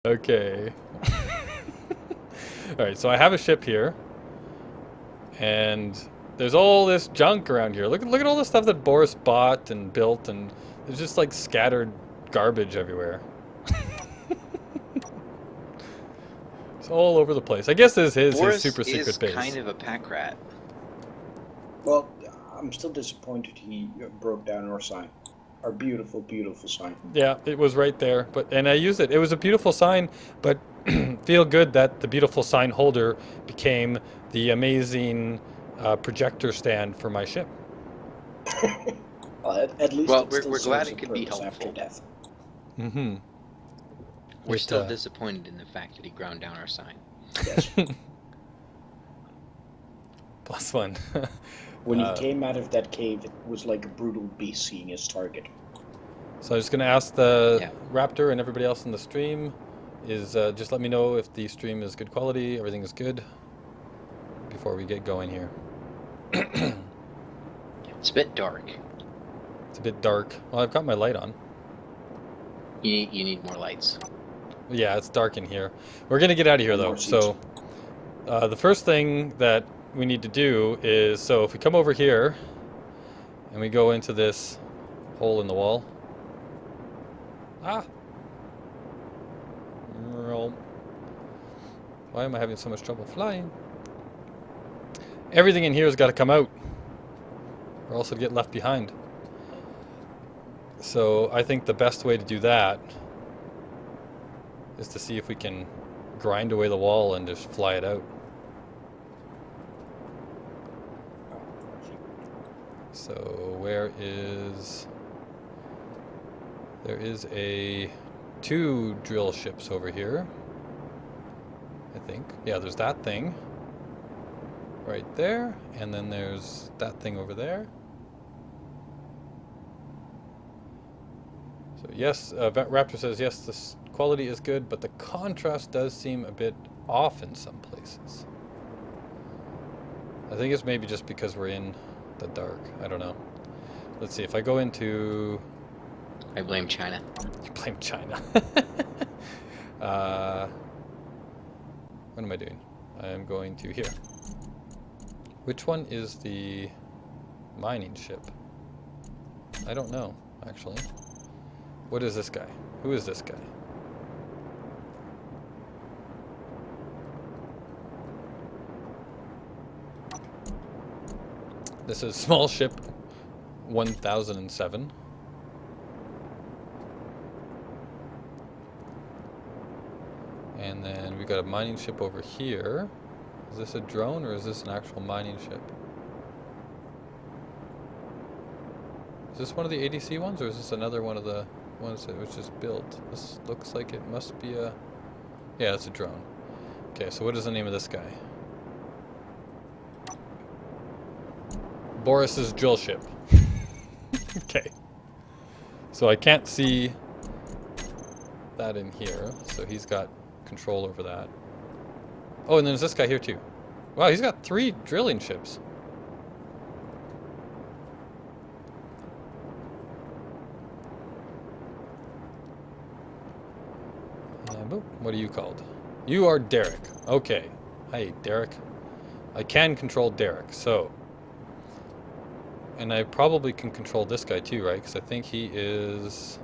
Okay. Alright, so I have a ship here. And there's all this junk around here. Look at all the stuff that Boris bought and built, and there's just like scattered garbage everywhere. It's all over the place. I guess this is his super secret base. Boris is kind of a pack rat. Well, I'm still disappointed he broke down our sign. Our beautiful, beautiful sign. Yeah, it was right there, and I used it. It was a beautiful sign, but feel good that the beautiful sign holder became the amazing projector stand for my ship. Well, at least well, we're glad it could be helpful. After death. Mm-hmm. We're still disappointed in the fact that he ground down our sign. Yes. +1. When he came out of that cave, it was like a brutal beast seeing his target. So I'm just going to ask the Raptor and everybody else in the stream is just let me know if the stream is good quality, everything is good, before we get going here. It's a bit dark. It's a bit dark. Well, I've got my light on. You need more lights. Yeah, it's dark in here. We're going to get out of here, though. So the first thing that we need to do is, so if we come over here and we go into this hole in the wall. Ah! Why am I having so much trouble flying? Everything in here has got to come out, or else it'll get left behind. So I think the best way to do that is to see if we can grind away the wall and just fly it out. So where is... There is two drill ships over here, I think. Yeah, there's that thing right there, and then there's that thing over there. So yes, Raptor says yes, the quality is good, but the contrast does seem a bit off in some places. I think it's maybe just because we're in the dark. I don't know. Let's see, if I go into... I blame China. You blame China. What am I doing? I'm going to here. Which one is the mining ship? I don't know, actually. What is this guy? Who is this guy? This is small ship 1007. And then we got a mining ship over here. Is this a drone or is this an actual mining ship? Is this one of the ADC ones or is this another one of the ones that was just built? This looks like it must be a... Yeah, it's a drone. Okay, so what is the name of this guy? Boris's drill ship. Okay. So I can't see that in here, so he's got control over that. Oh, and there's this guy here too. Wow, he's got 3 drilling ships. What are you called? You are Derek. Okay. Hey, Derek. I can control Derek, so... And I probably can control this guy too, right? Because I think he is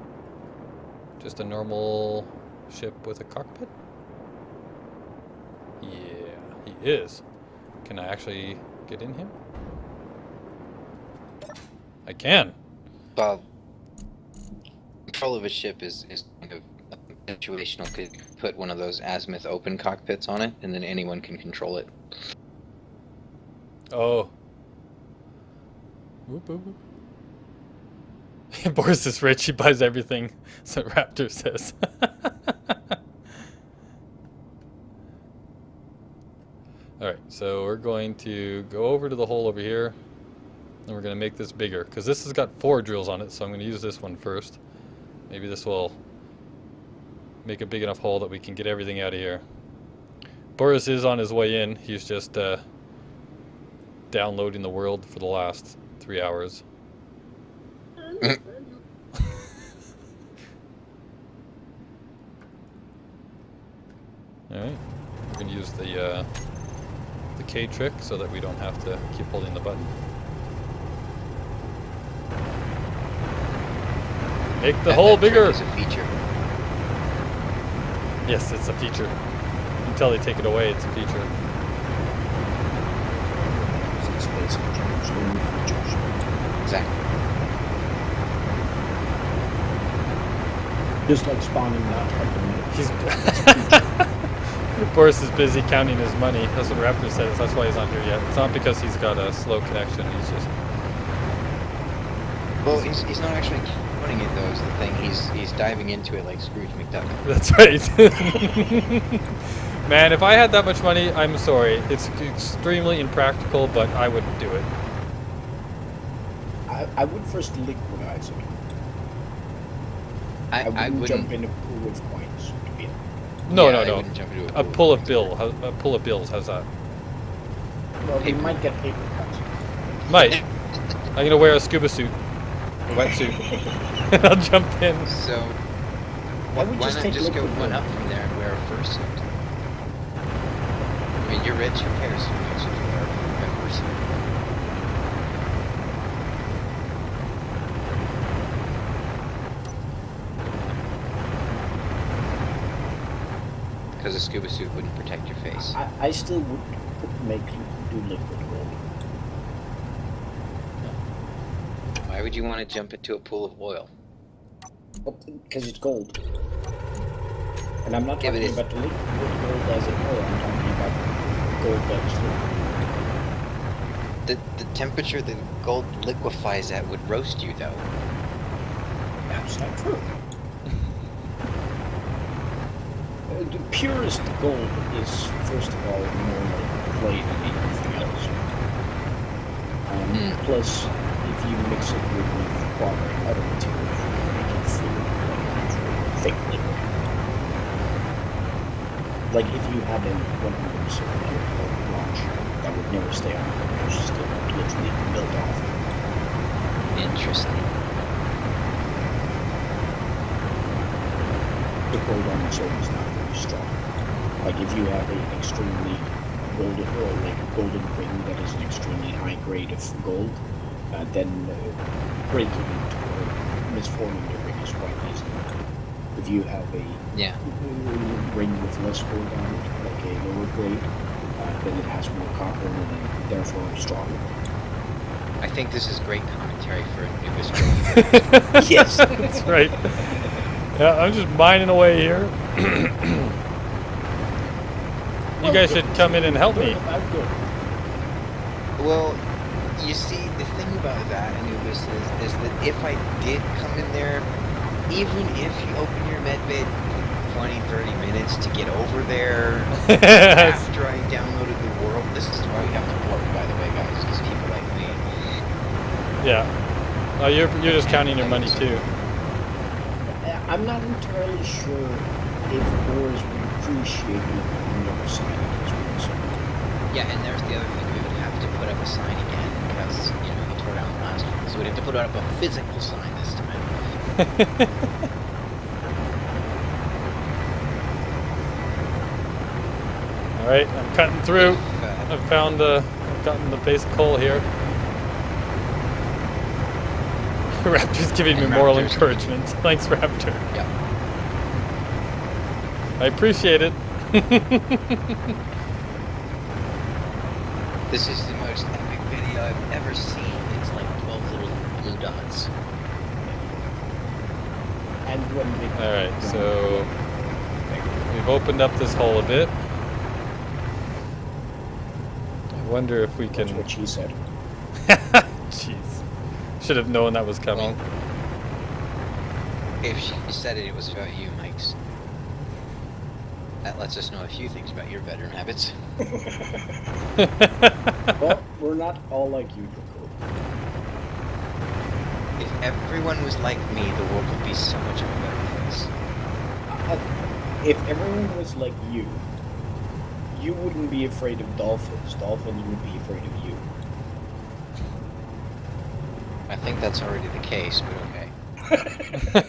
just a normal ship with a cockpit. Yeah, he is. Can I actually get in him? I can. Well, control of a ship is kind of situational. Could put one of those azimuth open cockpits on it, and then anyone can control it. Oh. Whoop, whoop, whoop. Boris is rich, he buys everything, so Raptor says. Alright, so we're going to go over to the hole over here, and we're going to make this bigger, because this has got 4 drills on it, so I'm going to use this one first. Maybe this will make a big enough hole that we can get everything out of here. Boris is on his way in, he's just downloading the world for the last 3 hours. Alright. We're going to use the K trick so that we don't have to keep holding the button. Make the hole bigger! It's a feature. Yes, it's a feature. Until they take it away, it's a feature. It's basically just only features. Exactly. Just like spawning not like He's Boris is busy counting his money. That's what Raptor says. That's why he's not here yet. It's not because he's got a slow connection. He's just... Well, he's not actually counting it though. Is the thing. He's diving into it like Scrooge McDuck. That's right. Man, if I had that much money, I'm sorry. It's extremely impractical, but I would do it. I would first liquidize it. I wouldn't wouldn't jump in a pool of coins. To be No, yeah, I no, wouldn't jump into no. A pull of bills. How's that? well, you Paper. might get paper cuts. Might. I'm gonna wear a scuba suit, a wetsuit, and I'll jump in. So Why would why just not take just go liquid one gold? up from there and wear a fursuit? I mean, you're rich. Who cares? You might as well wear a fursuit. Because a scuba suit wouldn't protect your face. I still would do liquid gold. Why would you want to jump into a pool of oil? Because it's gold. And I'm not Yeah, but talking it's- about the liquid gold as an oil. I'm talking about gold that is The temperature that gold liquefies at would roast you, though. That's not true. The purest gold is, first of all, more like clay than anything else. Plus, if you mix it with water and other materials, you can make it fluid, like thick liquid. Like if you had a 100% pure gold watch, that would never stay on. It would just literally melt off. Interesting. The gold on its own is not very strong. Like if you have an extremely golden, or like a golden ring that is an extremely high grade of gold, then breaking it or misforming the ring is quite easy. If you have a Yeah. ring with less gold on it, like a lower grade, then it has more copper in it and therefore stronger. I think this is great commentary for a newest Yes. That's right. Yeah, I'm just mining away here. You guys should come in and help me. I'm good. Well, you see, the thing about that, Anubis, is that if I did come in there, even if you open your medbay 20, 30 minutes to get over there after I downloaded the world, this is why we have to work, by the way, guys, because people like me. Yeah. Oh, you're just counting your money too. I'm not entirely sure if Boris would appreciate it on the other side of this one. Yeah, and there's the other thing, we would have to put up a sign again, because, you know, we tore down the last one, so we'd have to put up a physical sign this time. All right, I'm cutting through. If, I've gotten the basic hole here. Raptor's giving me And moral Raptor's- encouragement. Thanks, Raptor. yeah. I appreciate it. This is the most epic video I've ever seen. It's like 12 little blue dots. And one big. All right, so we've opened up this hole a bit. I wonder if we That's can. what she said. Jeez, should have known that was coming. Well, if she said it was about you, Mike's. That lets us know a few things about your bedroom habits. Well, we're not all like you, Draco. If everyone was like me, the world would be so much of a better place. If everyone was like you, you wouldn't be afraid of dolphins. Dolphins would be afraid of you. I think that's already the case, but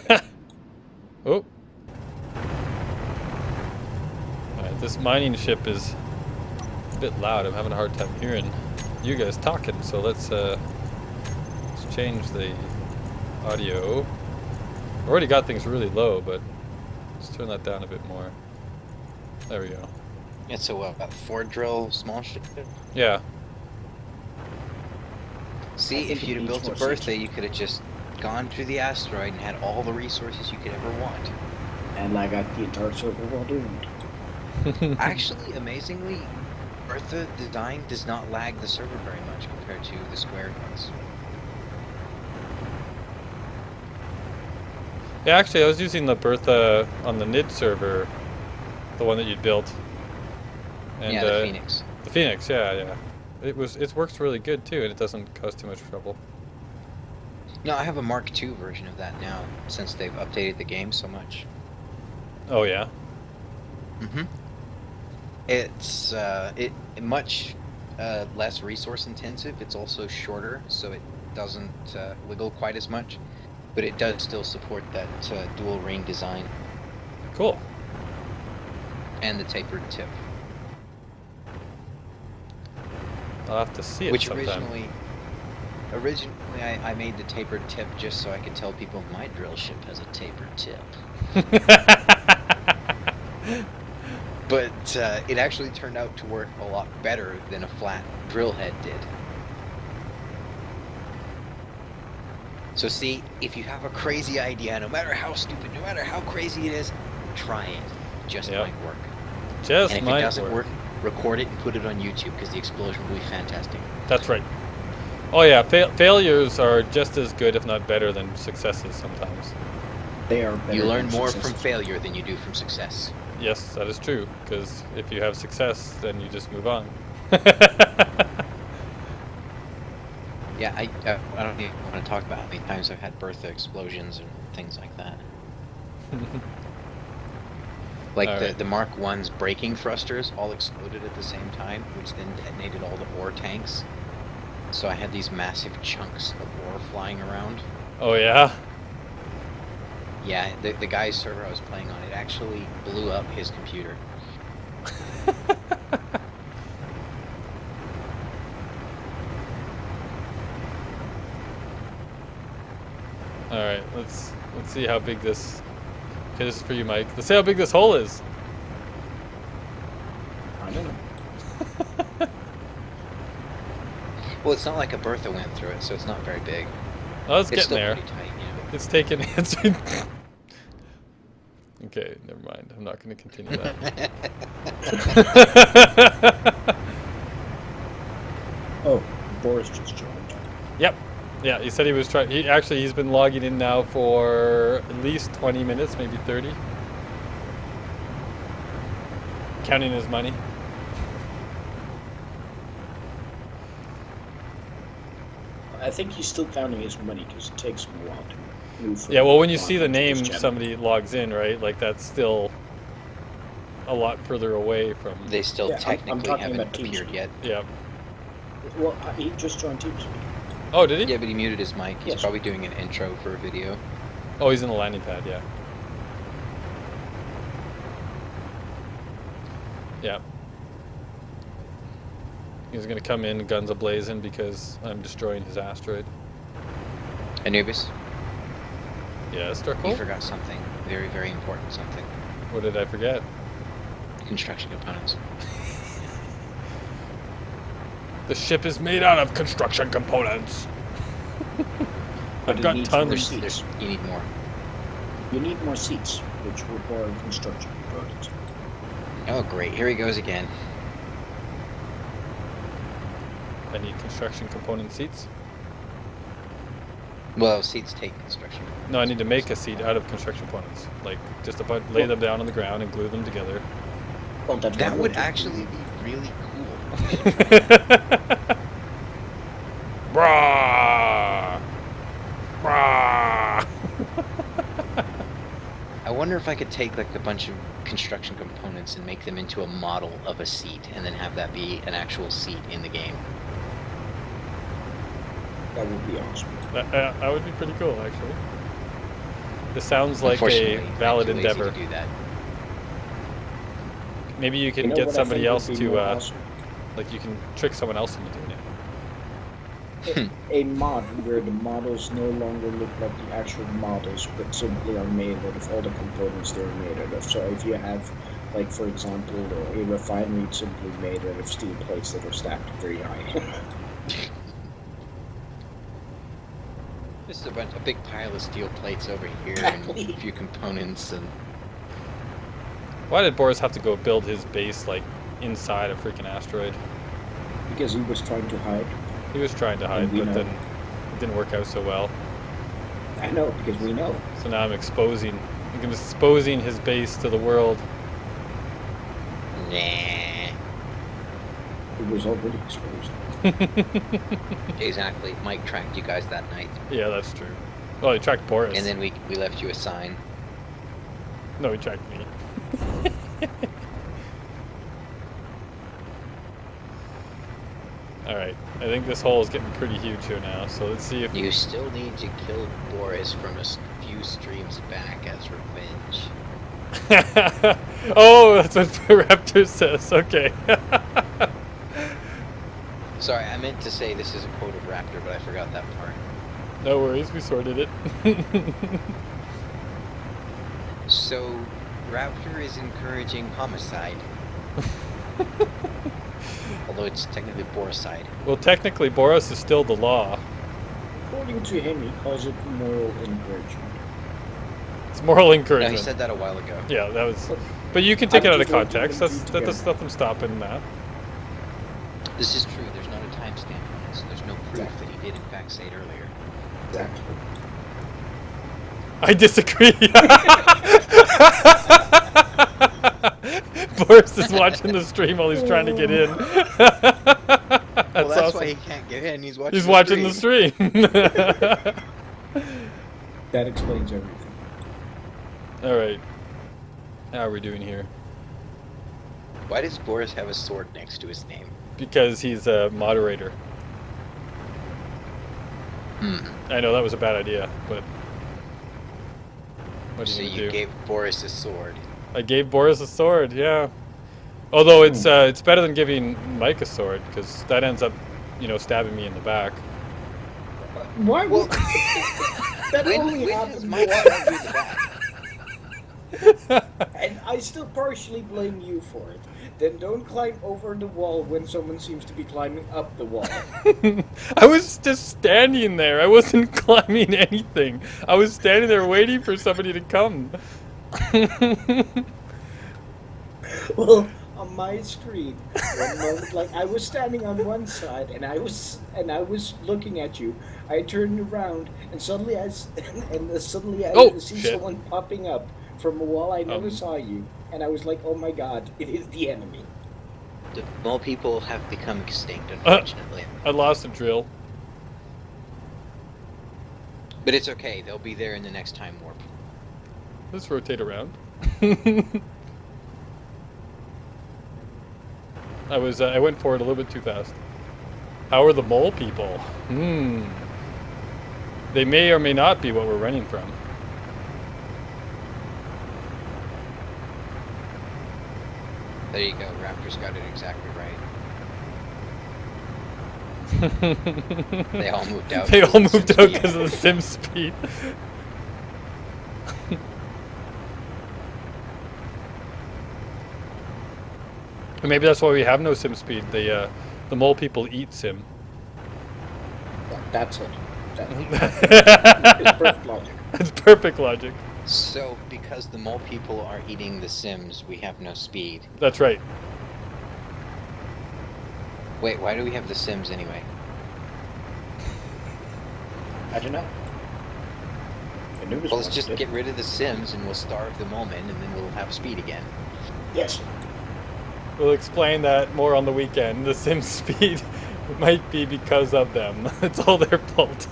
okay. Oh. This mining ship is a bit loud. I'm having a hard time hearing you guys talking. So let's change the audio. I already got things really low, but let's turn that down a bit more. There we go. It's a what, about 4 drill small ship? Yeah. See, if you'd have built a birthday, you could have just gone through the asteroid and had all the resources you could ever want. And I got the entire server well doomed. Actually, amazingly, Bertha design does not lag the server very much compared to the squared ones. Yeah, actually, I was using the Bertha on the Nidd server, the one that you built. And, yeah, the Phoenix. The Phoenix, yeah. It works really good too, and it doesn't cause too much trouble. No, I have a Mark II version of that now, since they've updated the game so much. Oh yeah. Mm-hmm. It's much less resource intensive. It's also shorter, so it doesn't wiggle quite as much, but it does still support that dual ring design. Cool. And the tapered tip. I'll have to see it Which sometime. originally I made the tapered tip just so I could tell people my drill ship has a tapered tip. But it actually turned out to work a lot better than a flat drill head did. So see, if you have a crazy idea, no matter how stupid, no matter how crazy it is, try it. Just might work. Just and if might it doesn't work, record it and put it on YouTube, because the explosion will be fantastic. That's right. Oh yeah, failures are just as good, if not better, than successes sometimes. They are better. You learn more successes. from failure than you do from success. Yes, that is true, because if you have success, then you just move on. Yeah, I don't even want to talk about how many times I've had Bertha explosions and things like that. Like the Mark I's braking thrusters all exploded at the same time, which then detonated all the ore tanks. So I had these massive chunks of ore flying around. Oh yeah? Yeah, the guy's server I was playing on, it actually blew up his computer. Alright, let's see how big this... Okay, this is for you, Mike. Let's see how big this hole is. I don't know. Well, it's not like a Bertha went through it, so it's not very big. Oh, it's It's getting still there. pretty tight, yeah. It's taken... Okay, never mind. I'm not going to continue that. Oh, Boris just joined. Yep. Yeah, he said he was trying... He's been logging in now for at least 20 minutes, maybe 30. Counting his money. I think he's still counting his money because it takes him a while to move. Yeah, well, when you see the into name his channel. somebody logs in, right? Like, that's still a lot further away from... They still Yeah, I'm technically talking haven't about appeared TeamSpeak. yet. Yeah. Well, he just joined TeamSpeak. Oh, did he? Yeah, but he muted his mic. He's Yes. probably doing an intro for a video. Oh, he's in the landing pad, yeah. Yeah. He's gonna come in guns a-blazing because I'm destroying his asteroid. Anubis, Yeah, you Starkle? forgot something. Very, very important something. What did I forget? Construction components. The ship is made out of construction components. But I've it got needs more tons. seats. You need more. You need more seats, which require construction components. Oh, great. Here he goes again. I need construction component seats. Well, seats take construction. No, I need to make a seat out of construction components. Like, just lay them down on the ground and glue them together. Well, that's That what would we'll do. actually be really cool. Brah! Brah! I wonder if I could take like a bunch of construction components and make them into a model of a seat, and then have that be an actual seat in the game. That would be awesome. That would be pretty cool, actually. This sounds like a Unfortunately, valid I'm too lazy endeavor. to do that. Maybe you can You know get what I somebody think would else be to, more awesome? like you can trick someone else into doing it. A mod where the models no longer look like the actual models, but simply are made out of all the components they're made out of. So if you have, like for example, a refinery simply made out of steel plates that are stacked very high. Just a big pile of steel plates over here Exactly. and a few components and. Why did Boris have to go build his base like inside a freaking asteroid? Because he was trying to hide. He was trying to hide, we but know. then it didn't work out so well. I know, because we know. So now I'm exposing his base to the world. Nah. It was already exposed. Exactly. Mike tracked you guys that night. Yeah, that's true. Oh, he tracked Boris. And then we left you a sign. No, he tracked me. Alright, I think this hole is getting pretty huge here now, so let's see if... You still need to kill Boris from a few streams back as revenge. Oh, that's what Raptor says, okay. Sorry, I meant to say this is a quote of Raptor, but I forgot that part. No worries, we sorted it. So, Raptor is encouraging homicide. Although it's technically Boricide. Well, technically, Boris is still the law. According to him, he calls it moral encouragement. It's moral No, encouragement. he said that a while ago. Yeah, that was... But you can take it out of just like context. them two That's nothing stopping that. This is true, there's not a timestamp on it, so there's no proof that he did in fact say it earlier. Exactly. I disagree. Boris is watching the stream while he's trying to get in. Well, that's awesome. why he can't get in, he's watching He's watching the stream. That explains everything. Alright. How are we doing here? Why does Boris have a sword next to his name? Because he's a moderator. I know that was a bad idea, but... What are So you gonna you do? gave Boris a sword. I gave Boris a sword, yeah. Although it's better than giving Mike a sword, because that ends up, stabbing me in the back. Why Well, would... that when only does happens Mike once. stab you in the back? And I still partially blame you for it. Then don't climb over the wall when someone seems to be climbing up the wall. I was just standing there. I wasn't climbing anything. I was standing there waiting for somebody to come. Well, on my screen, one moment, like I was standing on one side and I was looking at you. I turned around and suddenly I Oh, see shit. someone popping up from a wall. I never saw you, and I was like, "Oh my god, it is the enemy." The mole people have become extinct, unfortunately. I lost a drill. But it's okay, they'll be there in the next time warp. Let's rotate around. I went forward a little bit too fast. How are the mole people? They may or may not be what we're running from. There you go, Raptor's got it exactly right. They all moved out. They all because of moved the out speed. because of the sim speed. Maybe that's why we have no sim speed. The mole people eat sim. That's it. It's perfect logic. It's perfect logic. So, because the mole people are eating the Sims, we have no speed. That's right. Wait, why do we have the Sims anyway? I don't know. Well, let's just get rid of the Sims and we'll starve the moment and then we'll have speed again. Yes. We'll explain that more on the weekend. The sim speed might be because of them. It's all their fault.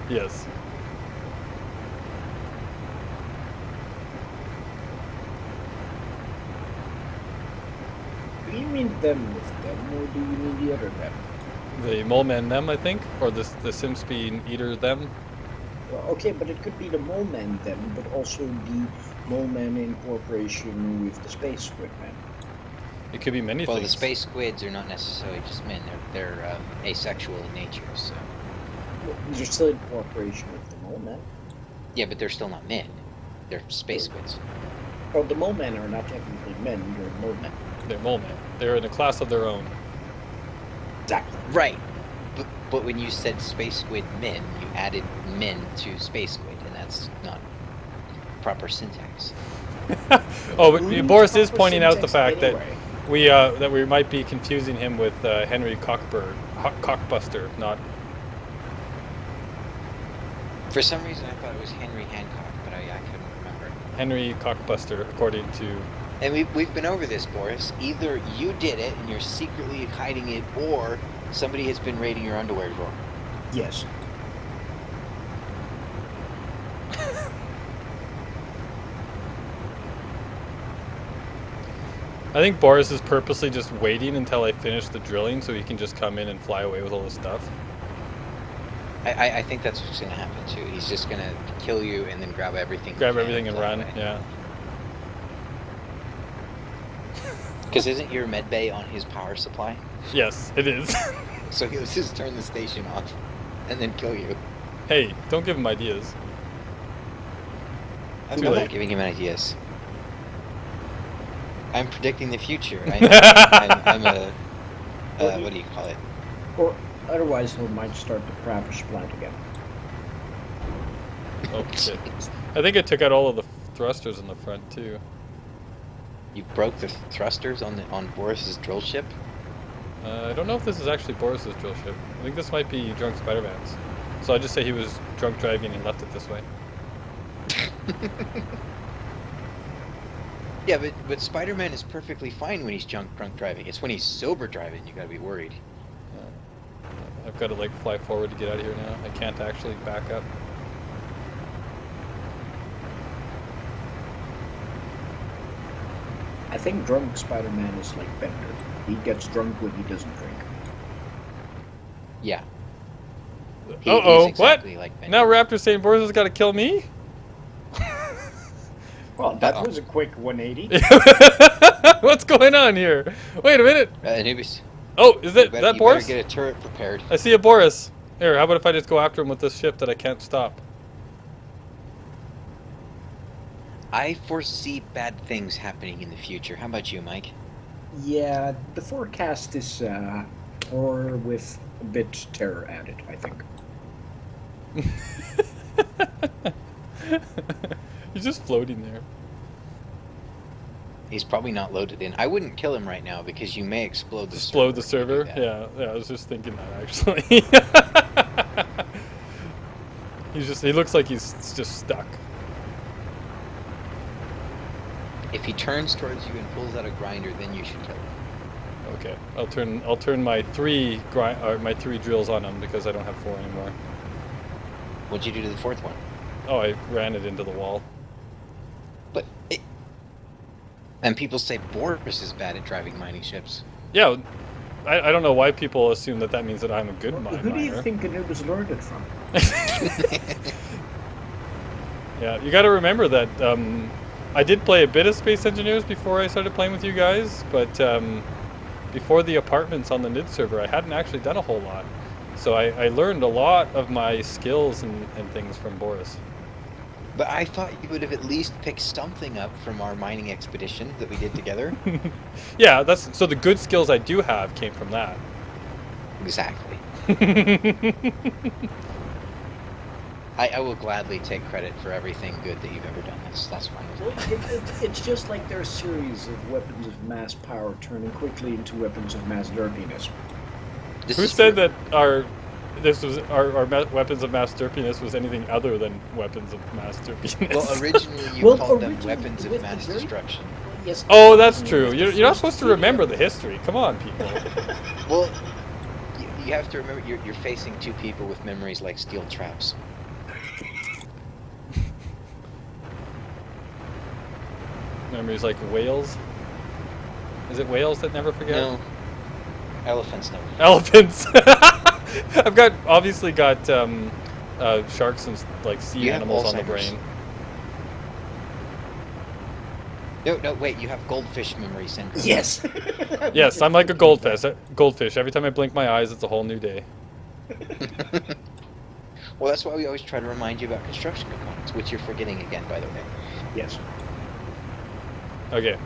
Yes. Do you mean them with them, or do you mean the other them? The mole men them, I think, or the sim speed eater them. Okay, but it could be the mole men then, but also the mole men in cooperation with the space squid men. It could be many Well, things. the space squids are not necessarily just men. They're asexual in nature. So Well, they're still in cooperation with the mole men. yeah, but they're still not men. They're space squids. Well, the mole men are not technically men, they're mole men. They're mole men. They're in a class of their own. Exactly. Right. But when you said space squid men, you added men to space squid, and that's not proper syntax. Oh, Who but needs Boris is proper pointing out the syntax fact anyway? that we might be confusing him with Henry Cockbuster, not. For some reason, I thought it was Henry Hancock, but I couldn't remember. Henry Cockbuster, according to. And we've been over this, Boris. Either you did it and you're secretly hiding it, or somebody has been raiding your underwear drawer. Yes. I think Boris is purposely just waiting until I finish the drilling so he can just come in and fly away with all the stuff. I think that's what's going to happen too. He's just going to kill you and then grab everything. Grab everything and fly run, away. yeah. Because isn't your med bay on his power supply? Yes, it is. So he'll just turn the station off and then kill you. Hey, don't give him ideas. I'm Too not late. giving him ideas. I'm predicting the future. I'm a what do you call it? Or otherwise, he might start the Pravish plant again. Oh, shit. I think I took out all of the thrusters in the front, too. You broke the thrusters on Boris's drill ship. I don't know if this is actually Boris's drill ship. I think this might be Drunk Spider-Man's. So I'll just say he was drunk driving and left it this way. Yeah, but Spider-Man is perfectly fine when he's drunk driving. It's when he's sober driving you gotta be worried. I've got to like fly forward to get out of here now. I can't actually back up. I think drunk Spider-Man is like Bender. He gets drunk when he doesn't drink. Yeah. Uh-oh, exactly what? Like Ben. Now Raptor's saying Boris has got to kill me? Well, that was a quick 180. What's going on here? Wait a minute. Anubis, Oh, is you that better Boris? get a turret prepared. I see a Boris. Here, how about if I just go after him with this ship that I can't stop? I foresee bad things happening in the future. How about you, Mike? Yeah, the forecast is horror with a bit terror added, I think. He's just floating there. He's probably not loaded in. I wouldn't kill him right now because you may explode the Explode the server. server? if you do that. Yeah, I was just thinking that actually. He looks like he's just stuck. If he turns towards you and pulls out a grinder, then you should kill him. Okay, I'll turn my three drills on him because I don't have 4 anymore. What'd you do to the fourth one? Oh, I ran it into the wall. But and people say Boris is bad at driving mining ships. Yeah, I don't know why people assume that means that I'm a good miner. Who do you think Anubis learned it from? Yeah, you got to remember that I did play a bit of Space Engineers before I started playing with you guys, but before the apartments on the Nidd server, I hadn't actually done a whole lot. So I learned a lot of my skills and things from Boris. But I thought you would have at least picked something up from our mining expedition that we did together. Yeah, so the good skills I do have came from that. Exactly. I will gladly take credit for everything good that you've ever done. That's fine with me. It's just like their series of weapons of mass power turning quickly into weapons of mass dirtiness. This Who is said true. that our weapons of mass derpiness was anything other than weapons of mass derpiness? Well, originally you called them weapons of mass destruction. Yes. Oh, that's true. You're not supposed to remember the history. Come on, people. Well, you have to remember you're facing two people with memories like steel traps. Memories like whales. Is it whales that never forget? No. Elephants never. Elephants. I've obviously got sharks and like sea You have animals on the Alzheimer's. brain. No, wait. You have goldfish memory syndrome. Yes. Yes, I'm like a goldfish. Goldfish. Every time I blink my eyes, it's a whole new day. Well, that's why we always try to remind you about construction components, which you're forgetting again, by the way. Yes. Okay.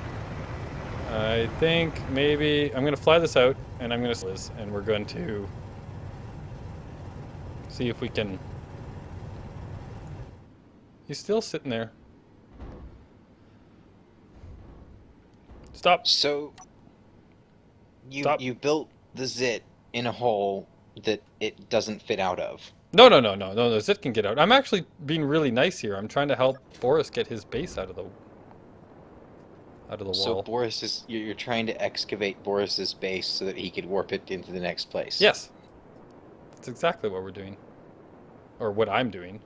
I think maybe I'm gonna fly this out, and I'm gonna this, and we're going to see if we can. He's still sitting there. Stop. So, Stop. you built the zit in a hole that it doesn't fit out of. No. The zit can get out. I'm actually being really nice here. I'm trying to help Boris get his base out of the So wall. Boris is you're trying to excavate Boris's base so that he could warp it into the next place. Yes. That's exactly what we're doing. Or what I'm doing.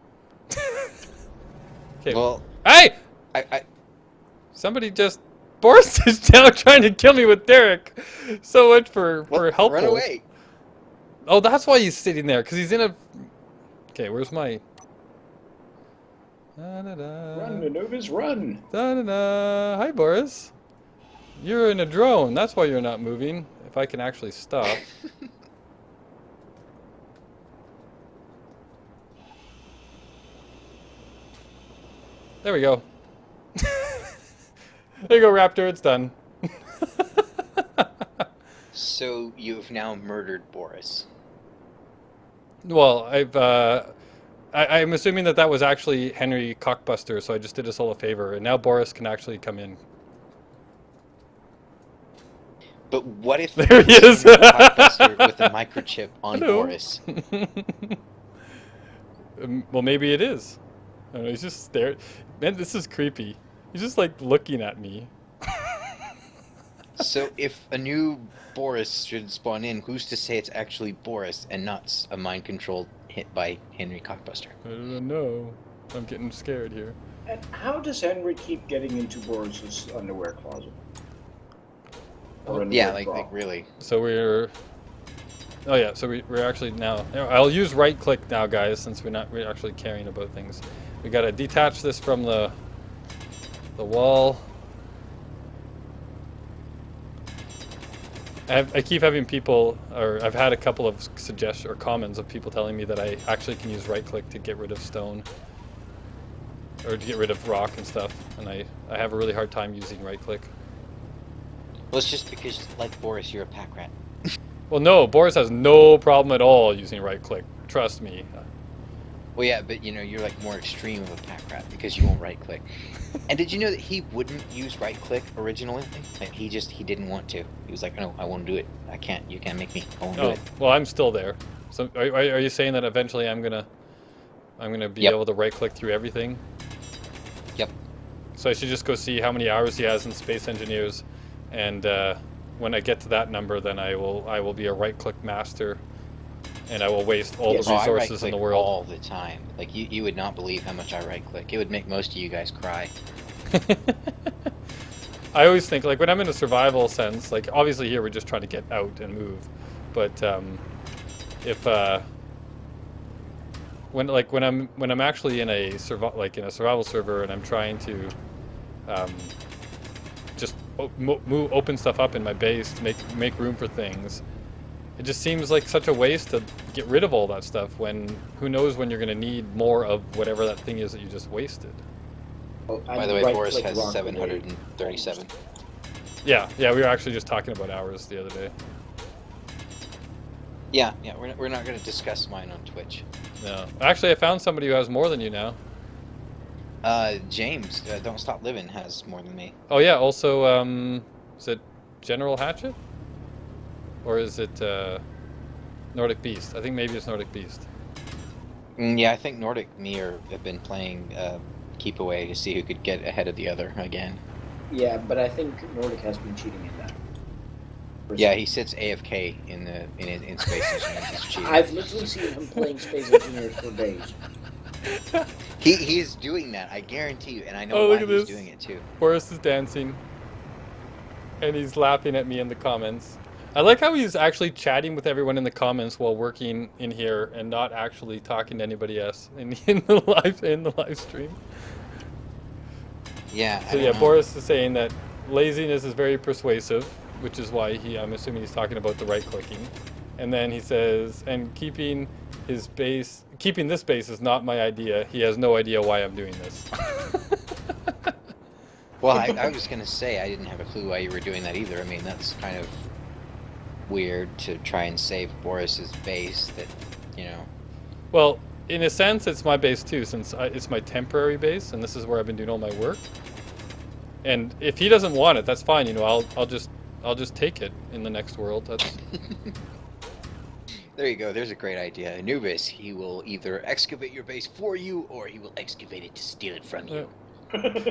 Okay. Well, Hey! I Somebody just... Boris is now trying to kill me with Derek. So much for helpful. run away. Oh, that's why he's sitting there, because he's in a... Okay, where's my... Da-da-da. Run, Anubis, run! Da-da-da. Hi, Boris. You're in a drone. That's why you're not moving. If I can actually stop. There we go. There you go, Raptor. It's done. So you've now murdered Boris. Well, I'm assuming that was actually Henry Cockbuster, so I just did us all a favor, and now Boris can actually come in. But what if There he is. with a microchip on Hello. Boris? Well, maybe it is. I don't know, he's just staring. Man, this is creepy. He's just like looking at me. So if a new Boris should spawn in, who's to say it's actually Boris and not a mind-controlled hit by Henry Cockbuster? I don't know. I'm getting scared here. And how does Henry keep getting into Boris's underwear closet? Or Yeah, underwear bra? like really. So we're... Oh yeah, so we're actually now... I'll use right click now, guys, since we're actually caring about things. We gotta detach this from the wall. I keep having people, or I've had a couple of suggestions or comments of people telling me that I actually can use right click to get rid of stone. Or to get rid of rock and stuff. And I have a really hard time using right click. Well, it's just because, like Boris, you're a pack rat. Well, no, Boris has no problem at all using right click. Trust me. Well, yeah, but you're like more extreme of a pack rat because you won't right click. And did you know that he wouldn't use right click originally? Like he didn't want to. He was like, no, I won't do it. I can't. You can't make me. I won't do Oh, it. well, I'm still there. So, are you saying that eventually I'm gonna be Yep. able to right click through everything? Yep. So I should just go see how many hours he has in Space Engineers, and when I get to that number, then I will be a right click master, and I will waste all Yes. the Oh, I right resources in click the world. all the time. Like you would not believe how much I right click. It would make most of you guys cry. I always think, like, when I'm in a survival sense, like, obviously here we're just trying to get out and move, but if when I'm actually in a survival server and I'm trying to just open stuff up in my base to make room for things, it just seems like such a waste to get rid of all that stuff when who knows when you're going to need more of whatever that thing is that you just wasted. Oh, By the way, Boris has 737. Yeah, we were actually just talking about hours the other day. Yeah, we're not going to discuss mine on Twitch. No, actually, I found somebody who has more than you now. James, Don't Stop Living has more than me. Oh yeah, also, is it General Hatchet? Or is it Nordic Beast? I think maybe it's Nordic Beast. Yeah, I think Nordic and me have been playing keep away to see who could get ahead of the other again. Yeah, but I think Nordic has been cheating in that. Yeah, he sits AFK in Space Engineers. He's cheating. I've literally seen him playing Space Engineers for days. He is doing that, I guarantee you, and I know Oh, why look at he's this. doing it too. Boris is dancing. And he's laughing at me in the comments. I like how he's actually chatting with everyone in the comments while working in here and not actually talking to anybody else in the live stream. Yeah. So yeah, Boris is saying that laziness is very persuasive, which is why I'm assuming he's talking about the right clicking. And then he says, and keeping this base is not my idea. He has no idea why I'm doing this. Well, I was gonna say I didn't have a clue why you were doing that either. I mean, that's kind of weird to try and save Boris's base. That, you know. Well, in a sense, it's my base too, since it's my temporary base, and this is where I've been doing all my work. And if he doesn't want it, that's fine. You know, I'll just take it in the next world. That's. There you go. There's a great idea. Anubis, he will either excavate your base for you, or he will excavate it to steal it from you.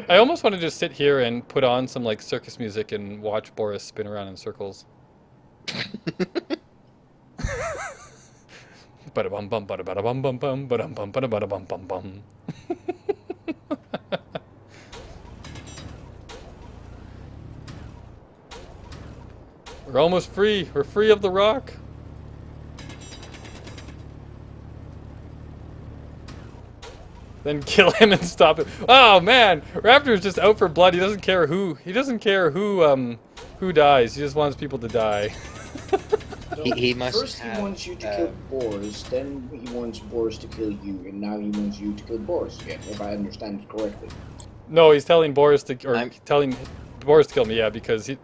I almost want to just sit here and put on some like circus music and watch Boris spin around in circles. Bada bum bum bada bada bum bum bum bada bum bada bada bum bum bum. We're almost free. We're free of the rock. Then kill him and stop it. Oh man, Raptor's just out for blood. He doesn't care who. He doesn't care who dies. He just wants people to die. So He must first have, he wants you to kill Boris, then he wants Boris to kill you, and now he wants you to kill Boris again, if I understand it correctly. No, he's telling Boris to, or I'm- telling Boris to kill me. Yeah, because he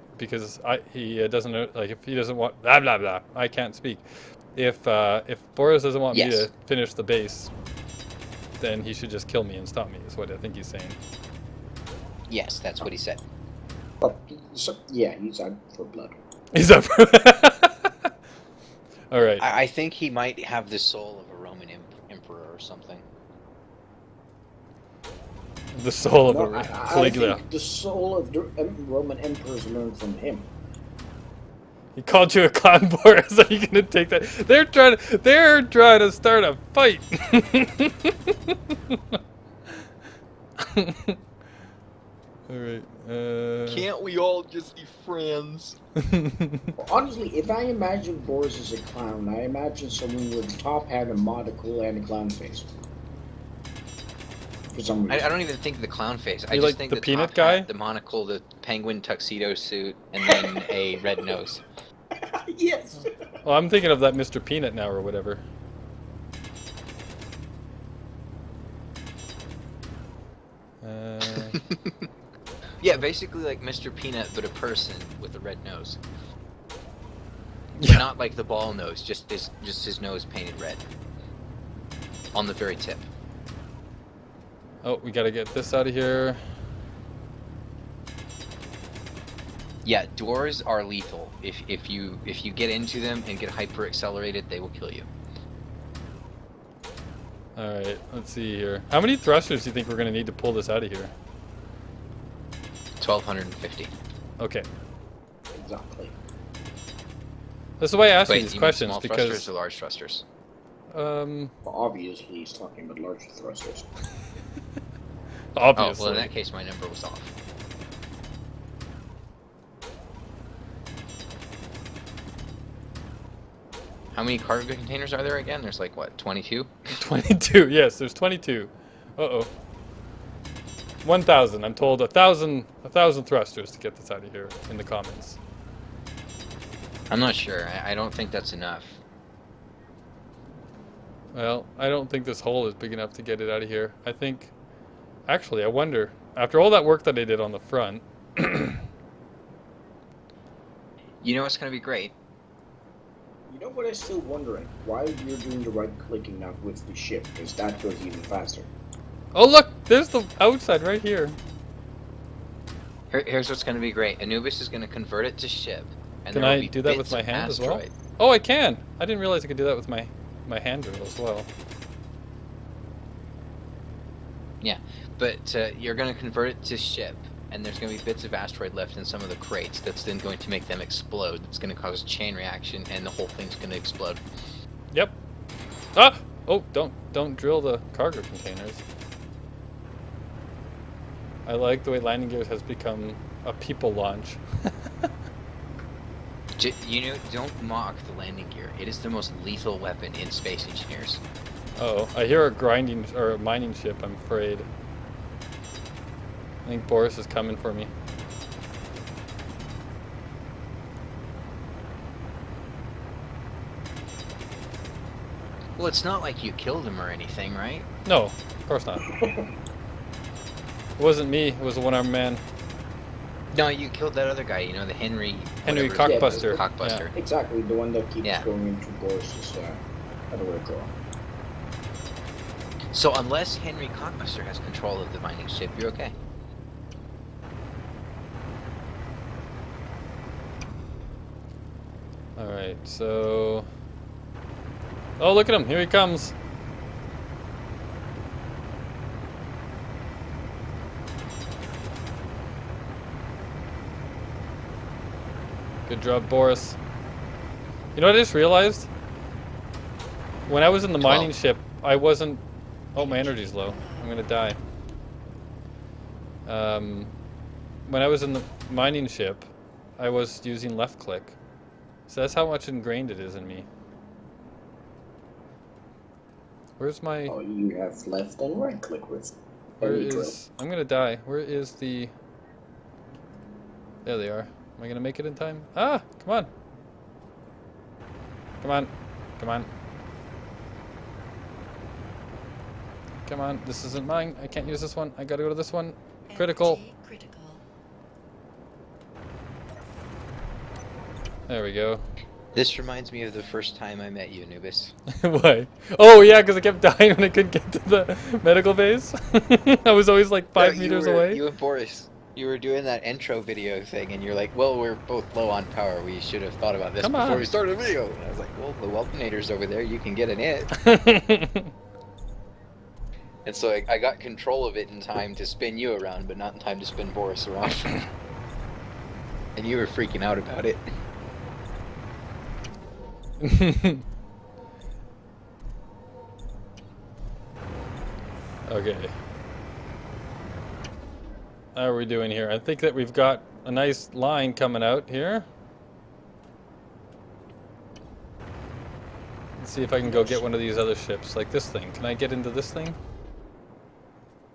doesn't know, like if he doesn't want blah blah blah. I can't speak. If Boris doesn't want me Yes. to finish the base, then he should just kill me and stop me. Is what I think he's saying. Yes, that's what he said. But, so, yeah, he's out for blood. He's up. All right. I think he might have the soul of a Roman emperor or something. The soul of No, a I Caligula. think the soul of the Roman emperors learned from him. He called you a clown, Boris. Are you gonna take that? They're trying to start a fight. All right. Can't we all just be friends? Honestly, if I imagine Boris as a clown, I imagine someone with a top hat, a monocle, and a clown face. For some reason. I don't even think the clown face. I You just like think the the peanut top guy? hat, the monocle, the penguin tuxedo suit, and then a red nose. Yes. Well, I'm thinking of that Mr. Peanut now or whatever. Yeah, basically like Mr. Peanut, but a person with a red nose. Yeah. Not like the ball nose, just his nose painted red. On the very tip. Oh, we gotta get this out of here. Yeah, doors are lethal. If you get into them and get hyper accelerated, they will kill you. All right, let's see here. How many thrusters do you think we're gonna need to pull this out of here? 1,250. Okay, Exactly. this is why I asked you Wait, these you mean questions small because thrusters or large thrusters? Well, obviously, he's talking about larger thrusters. obviously. Oh, well, in that case, my number was off. How many cargo containers are there again? There's like, what, 22? 22. Yes, there's 22. Uh-oh. 1,000. I'm told 1,000 thrusters to get this out of here in the comments. I'm not sure. I don't think that's enough. Well, I don't think this hole is big enough to get it out of here. I think... Actually, I wonder... After all that work that I did on the front... You know what's going to be great? You know what I'm still wondering? Why you're doing the right clicking not with the ship, because that goes even faster. Oh, look! There's the outside right here. Here's what's going to be great. Anubis is going to convert it to ship. And Can there will I be do that with bits my of hand as well? asteroid. Oh, I can! I didn't realize I could do that with my hand drill as well. Yeah, but you're going to convert it to ship, and there's going to be bits of asteroid left in some of the crates that's then going to make them explode. It's going to cause a chain reaction, and the whole thing's going to explode. Yep. Ah! Oh, don't drill the cargo containers. I like the way landing gears has become a people launch. You know, don't mock the landing gear. It is the most lethal weapon in Space Engineers. Oh, I hear a grinding or a mining ship. I'm afraid. I think Boris is coming for me. Well, it's not like you killed him or anything, right? No, of course not. It wasn't me. It was a one-armed man. No, you killed that other guy. You know, the Henry. Henry whatever his name was, Cockbuster. Cockbuster. Exactly, the one that keeps Yeah. going into Boris's other draw. So unless Henry Cockbuster has control of the mining ship, you're okay. Alright, so... Oh, look at him. Here he comes. Good job, Boris. You know what I just realized? When I was in the mining ship, I wasn't... Oh, my energy's low. I'm gonna die. When I was in the mining ship, I was using left click. So that's how much ingrained it is in me. Where's my... Oh, you have left and right click with Where any drill. is... I'm gonna die. Where is the... There they are. Am I gonna make it in time? Ah! Come on! Come on. Come on. Come on. This isn't mine. I can't use this one. I gotta go to this one. Critical. Energy critical. There we go. This reminds me of the first time I met you, Anubis. Why? Oh, yeah, because I kept dying when I couldn't get to the medical base. I was always like 5 meters away. You and Boris, you were doing that intro video thing, and you're like, well, we're both low on power. We should have thought about this Come before on. we started the video. And I was like, well, the Welpinator's over there. You can get in it. And so I got control of it in time to spin you around, but not in time to spin Boris around. And you were freaking out about it. Okay. How are we doing here? I think that we've got a nice line coming out here. Let's see if I can go get one of these other ships, like this thing. Can I get into this thing?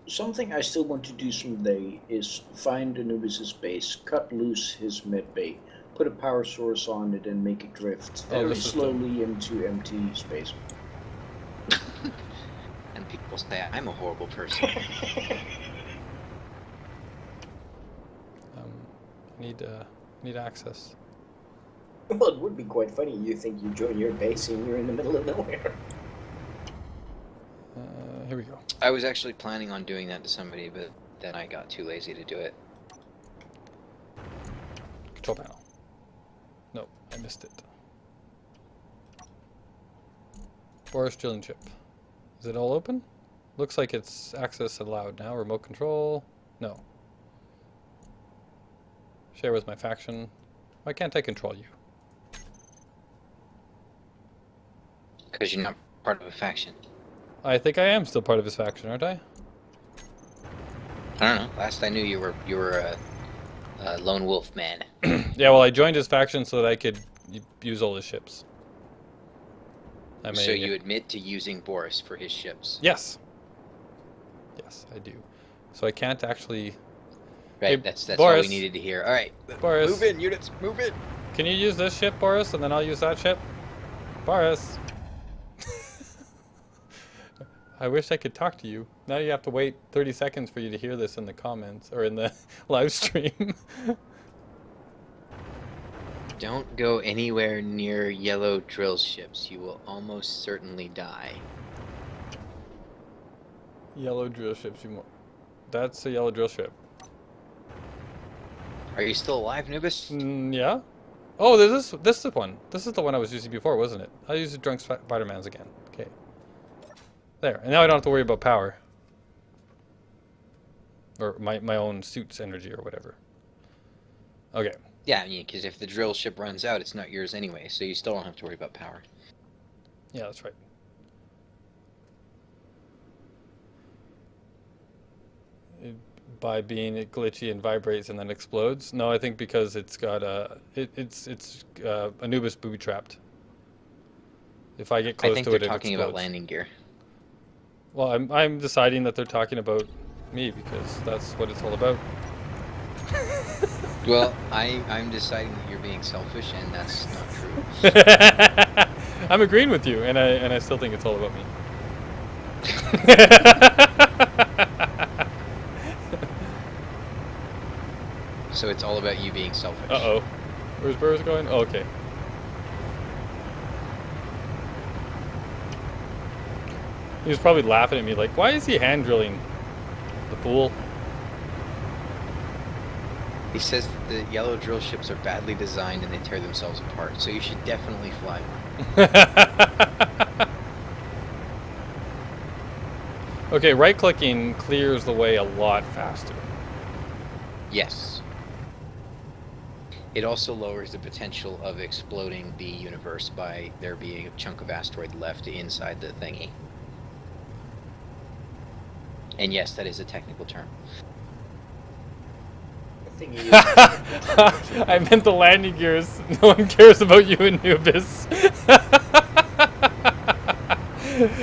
Something I still want to do someday is find Anubis's base, cut loose his med bay, put a power source on it, and make it drift Oh, very this is slowly into empty space. And people say I'm a horrible person. Need access. Well, it would be quite funny. You think you join your base and you're in the middle of nowhere. Here we go. I was actually planning on doing that to somebody, but then I got too lazy to do it. Control panel. No, I missed it. Boris drilling ship. Is it all open? Looks like it's access allowed now. Remote control. No. Share with my faction. Why can't I control you? Because you're not part of a faction. I think I am still part of his faction, aren't I? I don't know. Last I knew, you were a lone wolf man. Yeah, well, I joined his faction so that I could use all his ships. So you admit to using Boris for his ships. Yes. Yes, I do. So I can't actually... Right, Hey, that's all Boris. we needed to hear. All right, Boris. move in, units, move in. Can you use this ship, Boris, and then I'll use that ship? Boris. I wish I could talk to you. Now you have to wait 30 seconds for you to hear this in the comments, or in the live stream. Don't go anywhere near yellow drill ships. You will almost certainly die. Yellow drill ships. That's a yellow drill ship. Are you still alive, Nubis? Yeah. Oh, this is the one. This is the one I was using before, wasn't it? I'll use the drunk Spider-Man's again. Okay. There. And now I don't have to worry about power. Or my own suit's energy or whatever. Okay. Yeah, I mean, because if the drill ship runs out, it's not yours anyway, so you still don't have to worry about power. Yeah, that's right. by being glitchy and vibrates and then explodes. No, I think because it's got it's Anubis booby trapped. If I get close I think to they're it, it talking explodes. about landing gear. Well, I'm deciding that they're talking about me because that's what it's all about. Well, I'm deciding that you're being selfish, and that's not true. I'm agreeing with you, and I still think it's all about me. So it's all about you being selfish. Uh-oh. Where's Boris going? Oh, okay. He was probably laughing at me like, why is he hand drilling? The fool. He says that the yellow drill ships are badly designed and they tear themselves apart, so you should definitely fly one. Okay, right-clicking clears the way a lot faster. Yes. It also lowers the potential of exploding the universe by there being a chunk of asteroid left inside the thingy. And yes, that is a technical term. The thing is, I meant the landing gears. No one cares about you, Anubis.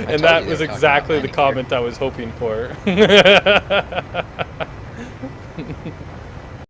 And that was exactly the comment I was hoping for.